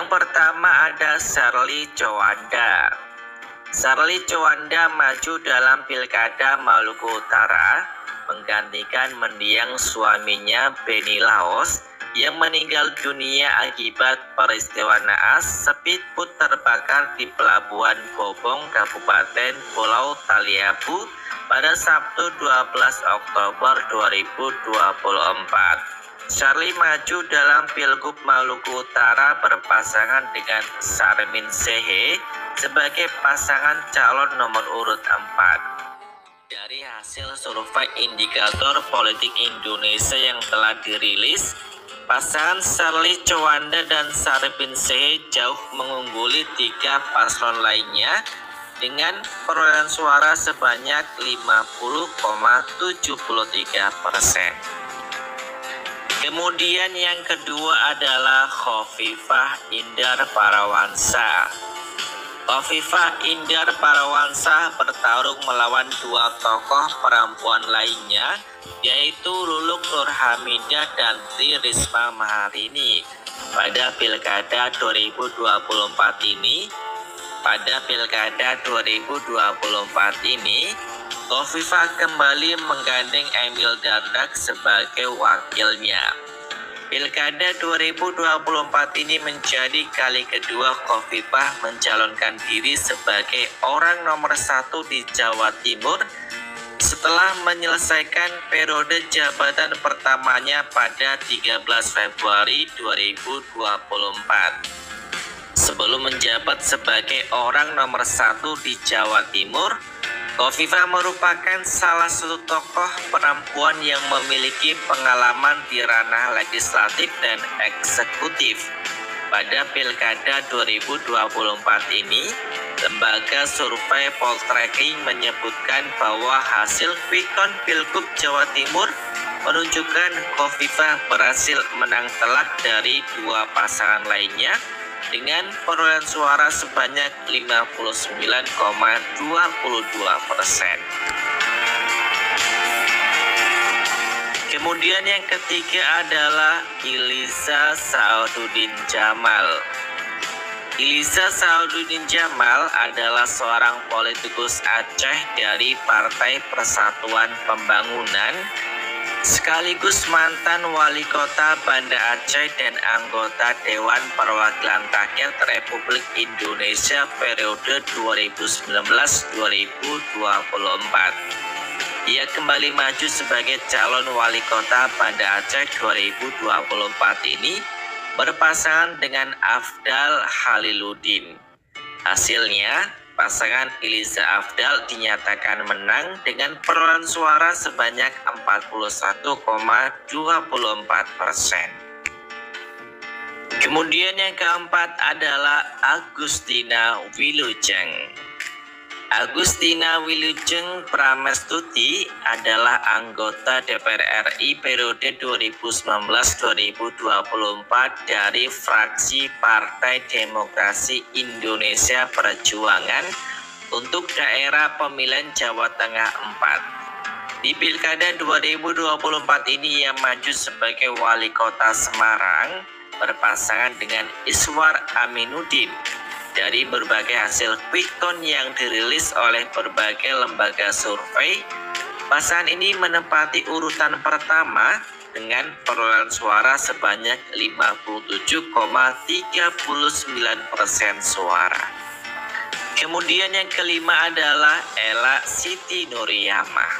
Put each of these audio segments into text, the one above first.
pertama ada Sharly Chowanda. Sharly Chowanda maju dalam Pilkada Maluku Utara menggantikan mendiang suaminya Benny Laos yang meninggal dunia akibat peristiwa naas speedboat terbakar di Pelabuhan Bobong, Kabupaten Pulau Taliabu pada Sabtu 12 Oktober 2024. Sharly maju dalam Pilgub Maluku Utara berpasangan dengan Sarmin Sehe sebagai pasangan calon nomor urut 4. Dari hasil survei indikator politik Indonesia yang telah dirilis, pasangan Sharly Chowanda dan Sarmin Sehe jauh mengungguli 3 paslon lainnya dengan perolehan suara sebanyak 50,73%. Kemudian yang kedua adalah Khofifah Indar Parawansa. Khofifah Indar Parawansa bertarung melawan 2 tokoh perempuan lainnya, yaitu Luluk Nurhamidah dan Tri Risma Maharini. Pada Pilkada 2024 ini, Khofifah kembali menggandeng Emil Dardak sebagai wakilnya. Pilkada 2024 ini menjadi kali kedua Khofifah mencalonkan diri sebagai orang nomor 1 di Jawa Timur setelah menyelesaikan periode jabatan pertamanya pada 13 Februari 2024. Sebelum menjabat sebagai orang nomor 1 di Jawa Timur, Khofifah merupakan salah satu tokoh perempuan yang memiliki pengalaman di ranah legislatif dan eksekutif. Pada Pilkada 2024 ini, lembaga survei Poltreking menyebutkan bahwa hasil quick-count Pilgub Jawa Timur menunjukkan Khofifah berhasil menang telak dari 2 pasangan lainnya dengan perolehan suara sebanyak 59,22%. Kemudian yang ketiga adalah Iliza Saududdin Jamal. Iliza Saududdin Jamal adalah seorang politikus Aceh dari Partai Persatuan Pembangunan, sekaligus mantan wali kota Banda Aceh dan anggota Dewan Perwakilan Rakyat Republik Indonesia periode 2019-2024. Ia kembali maju sebagai calon wali kota Banda Aceh 2024 ini berpasangan dengan Afdal Haliluddin. Hasilnya, pasangan Iliza Afdal dinyatakan menang dengan perolehan suara sebanyak 41,24%. Kemudian yang keempat adalah Agustina Wilujeng. Agustina Wilujeng Pramestuti adalah anggota DPR RI periode 2019-2024 dari fraksi Partai Demokrasi Indonesia Perjuangan untuk daerah pemilihan Jawa Tengah 4. Di Pilkada 2024 ini ia maju sebagai wali kota Semarang berpasangan dengan Iswar Aminuddin. Dari berbagai hasil quick-count yang dirilis oleh berbagai lembaga survei, pasangan ini menempati urutan pertama dengan perolehan suara sebanyak 57,39% suara. Kemudian yang kelima adalah Ella Siti Nuryamah.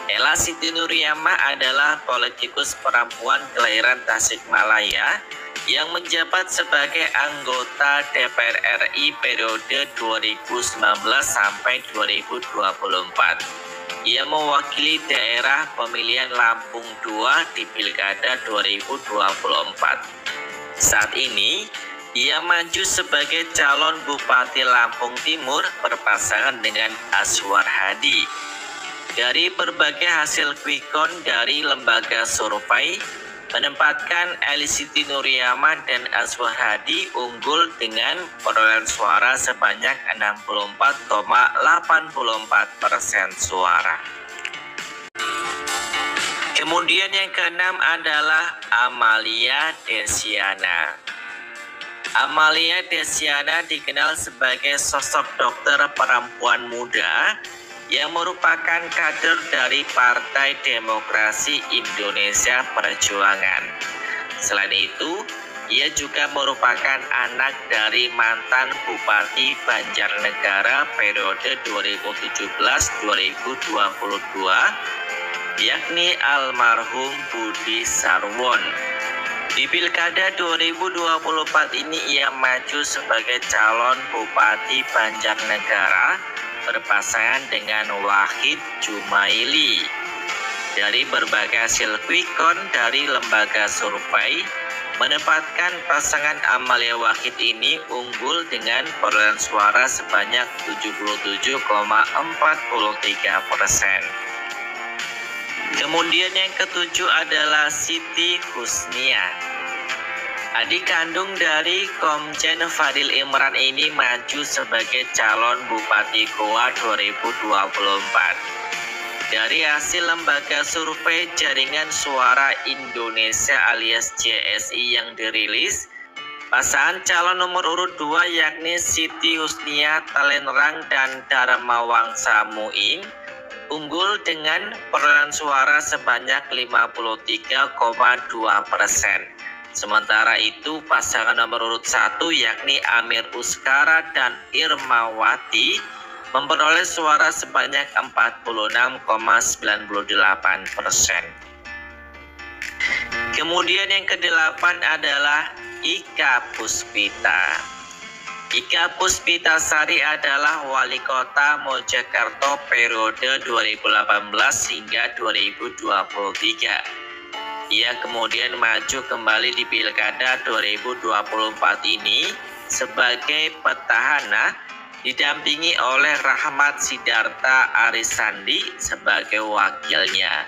Ella Siti Nuryamah adalah politikus perempuan kelahiran Tasikmalaya yang menjabat sebagai anggota DPR RI periode 2019 sampai 2024. Ia mewakili daerah pemilihan Lampung II di Pilkada 2024. Saat ini, ia maju sebagai calon Bupati Lampung Timur berpasangan dengan Azwar Hadi. Dari berbagai hasil quick-count dari lembaga survei, menempatkan Ella Siti Nuryamah dan Azwar Hadi unggul dengan perolehan suara sebanyak 64,84% suara. Kemudian yang keenam adalah Amalia Desiana. Amalia Desiana dikenal sebagai sosok dokter perempuan muda yang merupakan kader dari Partai Demokrasi Indonesia Perjuangan. Selain itu, ia juga merupakan anak dari mantan Bupati Banjarnegara periode 2017-2022, yakni almarhum Budi Sarwon. Di Pilkada 2024 ini ia maju sebagai calon Bupati Banjarnegara berpasangan dengan Wahid Jumaili. Dari berbagai hasil quick count dari lembaga survei menempatkan pasangan Amalia Wahid ini unggul dengan perolehan suara sebanyak 77,43%. Kemudian yang ketujuh adalah Siti Husnia. Adik kandung dari Komjen Fadil Imran ini maju sebagai calon Bupati Goa 2024. Dari hasil lembaga survei Jaringan Suara Indonesia alias JSI yang dirilis, pasangan calon nomor urut 2 yakni Siti Husnia Talenrang dan Dharma Wangsa Muing unggul dengan perolehan suara sebanyak 53,2%. Sementara itu pasangan nomor urut 1 yakni Amir Uskara dan Irmawati memperoleh suara sebanyak 46,98%. Kemudian yang kedelapan adalah Ika Puspita. Ika Puspita Sari adalah wali kota Mojokerto periode 2018 hingga 2023. Ia kemudian maju kembali di Pilkada 2024 ini sebagai petahana didampingi oleh Rahmat Sidarta Arisandi sebagai wakilnya.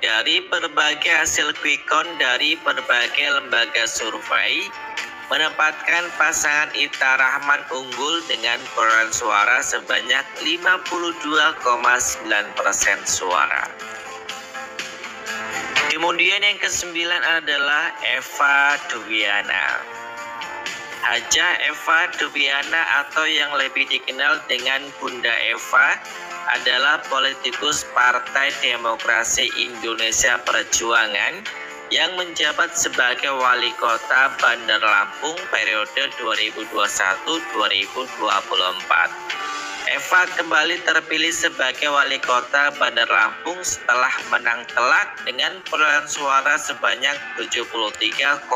Dari berbagai hasil quick count dari berbagai lembaga survei menempatkan pasangan Ita Rahman unggul dengan perolehan suara sebanyak 52,9% suara. Kemudian yang kesembilan adalah Eva Duwiana. Hajah Eva Duwiana atau yang lebih dikenal dengan Bunda Eva adalah politikus Partai Demokrasi Indonesia Perjuangan yang menjabat sebagai wali kota Bandar Lampung periode 2021-2024. Eva kembali terpilih sebagai wali kota Bandar Lampung setelah menang telak dengan perolehan suara sebanyak 73,9%.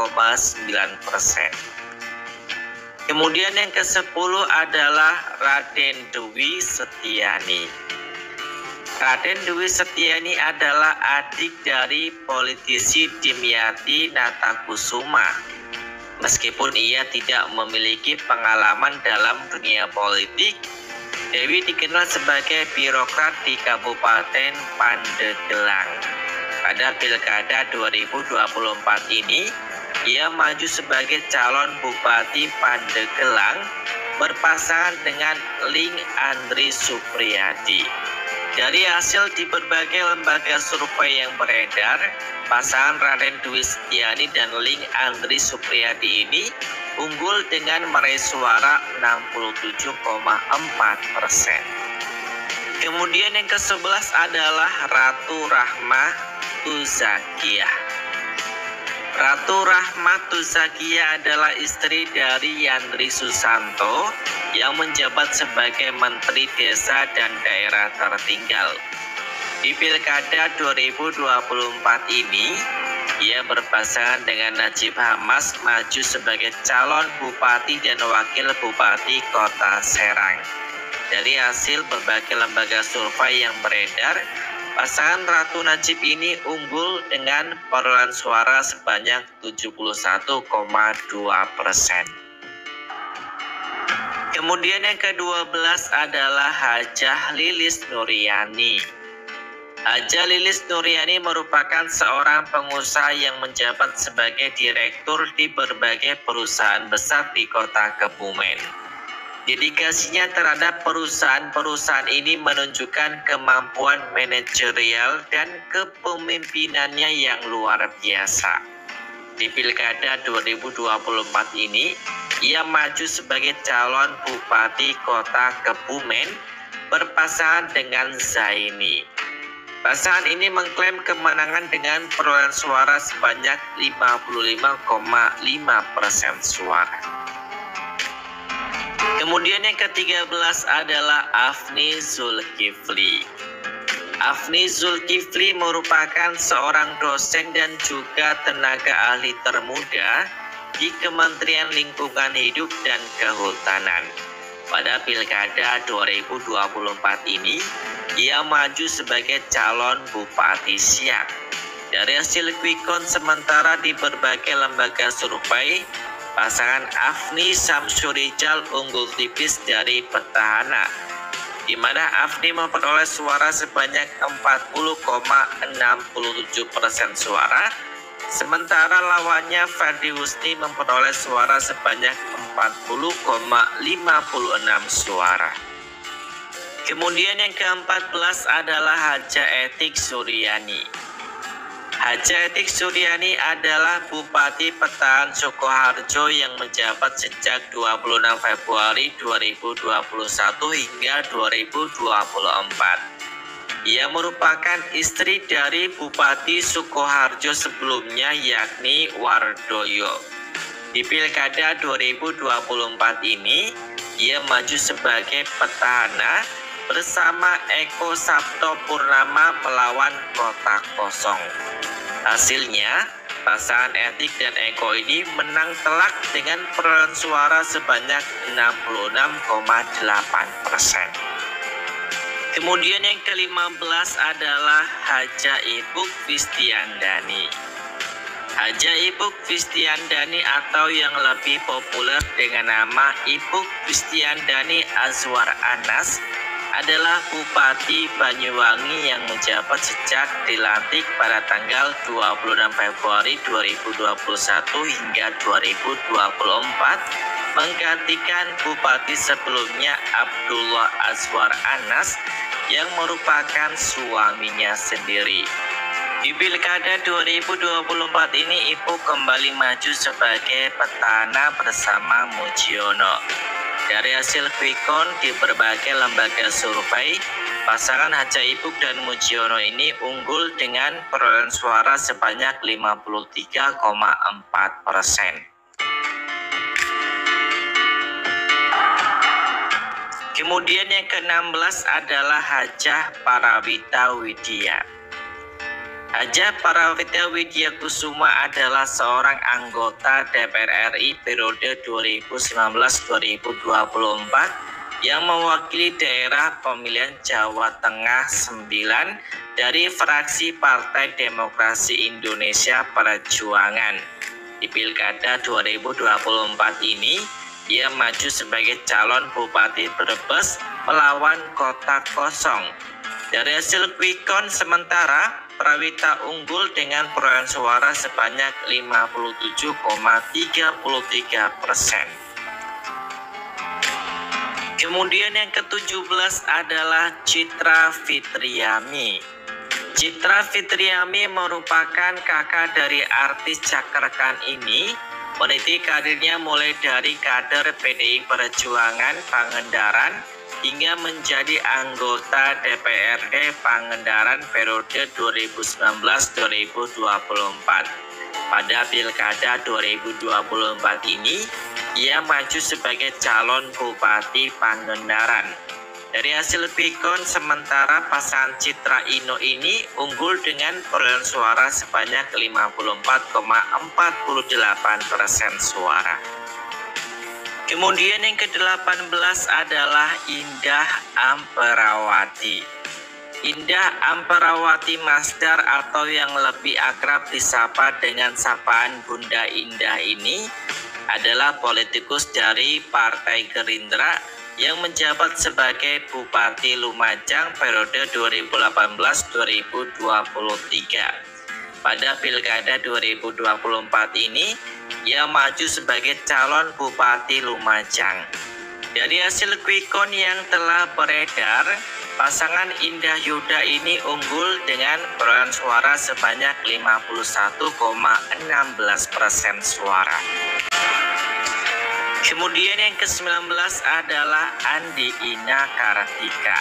Kemudian yang ke-10 adalah Raden Dwi Setiani. Raden Dwi Setiani adalah adik dari politisi Dimyati Natakusuma. Meskipun ia tidak memiliki pengalaman dalam dunia politik, Dewi dikenal sebagai birokrat di Kabupaten Pandeglang. Pada Pilkada 2024 ini, ia maju sebagai calon Bupati Pandeglang berpasangan dengan Ling Andri Supriyadi. Dari hasil di berbagai lembaga survei yang beredar, pasangan Raden Dwi Setiani dan Ling Andri Supriyadi ini unggul dengan meraih suara 67,4%. Kemudian yang ke-11 adalah Ratu Rahmah Tuzakiyah. Ratu Rahmah Tuzakiyah adalah istri dari Yandri Susanto yang menjabat sebagai Menteri Desa dan Daerah Tertinggal. Di Pilkada 2024 ini, ia berpasangan dengan Najib Hamas maju sebagai calon Bupati dan Wakil Bupati Kota Serang. Dari hasil berbagai lembaga survei yang beredar, pasangan Ratu Najib ini unggul dengan perolehan suara sebanyak 71,2%. Kemudian yang ke-12 adalah Hajah Lilis Nuryani. Hajah Lilis Nuryani merupakan seorang pengusaha yang menjabat sebagai direktur di berbagai perusahaan besar di kota Kebumen. Dedikasinya terhadap perusahaan-perusahaan ini menunjukkan kemampuan manajerial dan kepemimpinannya yang luar biasa. Di Pilkada 2024 ini, ia maju sebagai calon Bupati Kota Kebumen berpasangan dengan Zaini. Pasangan ini mengklaim kemenangan dengan perolehan suara sebanyak 55,5% suara. Kemudian yang ke-13 adalah Afni Zulkifli. Afni Zulkifli merupakan seorang dosen dan juga tenaga ahli termuda di Kementerian Lingkungan Hidup dan Kehutanan. Pada Pilkada 2024 ini, ia maju sebagai calon Bupati Siak. Dari hasil quick count sementara di berbagai lembaga survei, pasangan Afni Samsurijal unggul tipis dari petahana, di mana Afni memperoleh suara sebanyak 40,67% suara, sementara lawannya Ferdi Husni memperoleh suara sebanyak 40,56 suara. Kemudian yang ke-14 adalah Haja Etik Suryani. Haja Etik Suryani adalah Bupati Petahan Sukoharjo yang menjabat sejak 26 Februari 2021 hingga 2024. Ia merupakan istri dari Bupati Sukoharjo sebelumnya yakni Wardoyo. Di Pilkada 2024 ini, ia maju sebagai petahana bersama Eko Sabto Purnama melawan Kota Kosong. Hasilnya, pasangan Etik dan Eko ini menang telak dengan perolehan suara sebanyak 66,8%. Kemudian yang ke-15 adalah Haja Ipuk Fistiandani. Haja Ipuk Fistiandani atau yang lebih populer dengan nama Ipuk Fistiandani Azwar Anas adalah Bupati Banyuwangi yang menjabat sejak dilantik pada tanggal 26 Februari 2021 hingga 2024 menggantikan Bupati sebelumnya Abdullah Azwar Anas yang merupakan suaminya sendiri. Di Pilkada 2024 ini Ipuk kembali maju sebagai petahana bersama Mujiono. Dari hasil quick count di berbagai lembaga survei, pasangan Haja Ipuk dan Mujiono ini unggul dengan perolehan suara sebanyak 53,4%. Kemudian yang ke-16 adalah Hajah Parawita Widya. Hajah Parawita Widya Kusuma adalah seorang anggota DPR RI periode 2019-2024 yang mewakili daerah pemilihan Jawa Tengah 9 dari fraksi Partai Demokrasi Indonesia Perjuangan. Di Pilkada 2024 ini, ia maju sebagai calon Bupati Brebes melawan Kota Kosong. Dari hasil quick count sementara, Prawita unggul dengan perolehan suara sebanyak 57,33%. Kemudian yang ke-17 adalah Citra Fitriami. Citra Fitriami merupakan kakak dari artis Cakra Khan ini. Meniti karirnya mulai dari kader PDI Perjuangan Pangandaran hingga menjadi anggota DPRD Pangandaran periode 2019-2024. Pada Pilkada 2024 ini, ia maju sebagai calon Bupati Pangandaran. Dari hasil quick count sementara pasangan Citra Ino ini unggul dengan perolehan suara sebanyak 54,48% suara. Kemudian yang ke-18 adalah Indah Amperawati. Indah Amperawati Masdar atau yang lebih akrab disapa dengan sapaan Bunda Indah ini adalah politikus dari Partai Gerindra yang menjabat sebagai Bupati Lumajang periode 2018-2023. Pada Pilkada 2024 ini, ia maju sebagai calon Bupati Lumajang. Dari hasil quick count yang telah beredar, pasangan Indah Yuda ini unggul dengan perolehan suara sebanyak 51,16% suara. Kemudian yang ke-19 adalah Andi Ina Kartika.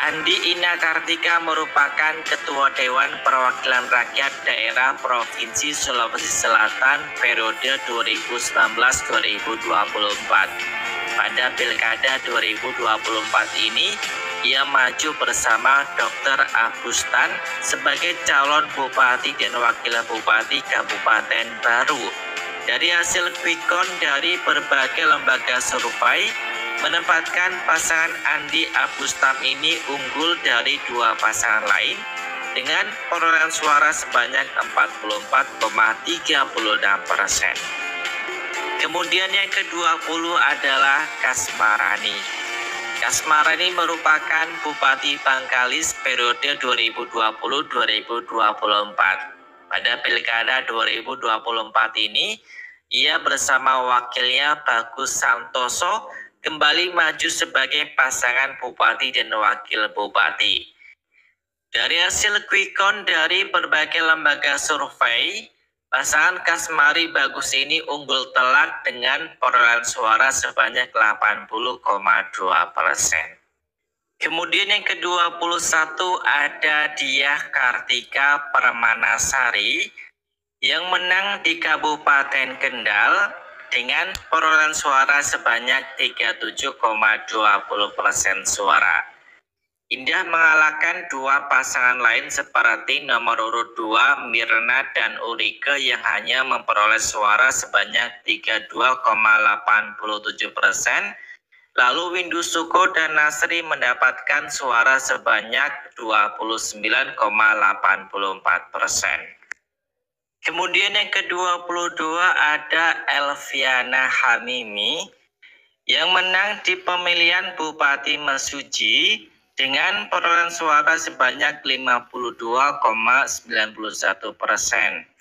Andi Ina Kartika merupakan Ketua Dewan Perwakilan Rakyat Daerah Provinsi Sulawesi Selatan periode 2019-2024. Pada Pilkada 2024 ini, ia maju bersama Dr. Agustan sebagai calon Bupati dan Wakil Bupati Kabupaten Baru. Dari hasil quick count dari berbagai lembaga survei, menempatkan pasangan Andi Agustan ini unggul dari dua pasangan lain dengan perolehan suara sebanyak 44,36%. Kemudian yang ke-20 adalah Kasmarani. Kasmarani merupakan Bupati Bangkalis periode 2020-2024. Pada Pilkada 2024 ini, ia bersama wakilnya Bagus Santoso kembali maju sebagai pasangan Bupati dan Wakil Bupati. Dari hasil quick count dari berbagai lembaga survei, pasangan Kasmari Bagus ini unggul telak dengan perolehan suara sebanyak 80,2%. Kemudian yang ke-21 ada Diah Kartika Permanasari yang menang di Kabupaten Kendal dengan perolehan suara sebanyak 37,20% suara. Indah mengalahkan dua pasangan lain seperti nomor urut 2 Mirna dan Ulrike yang hanya memperoleh suara sebanyak 32,87%. Lalu Windu Suko dan Nasri mendapatkan suara sebanyak 29,84%. Kemudian yang ke-22 ada Elviana Hamimi yang menang di pemilihan Bupati Mesuji dengan perolehan suara sebanyak 52,91%.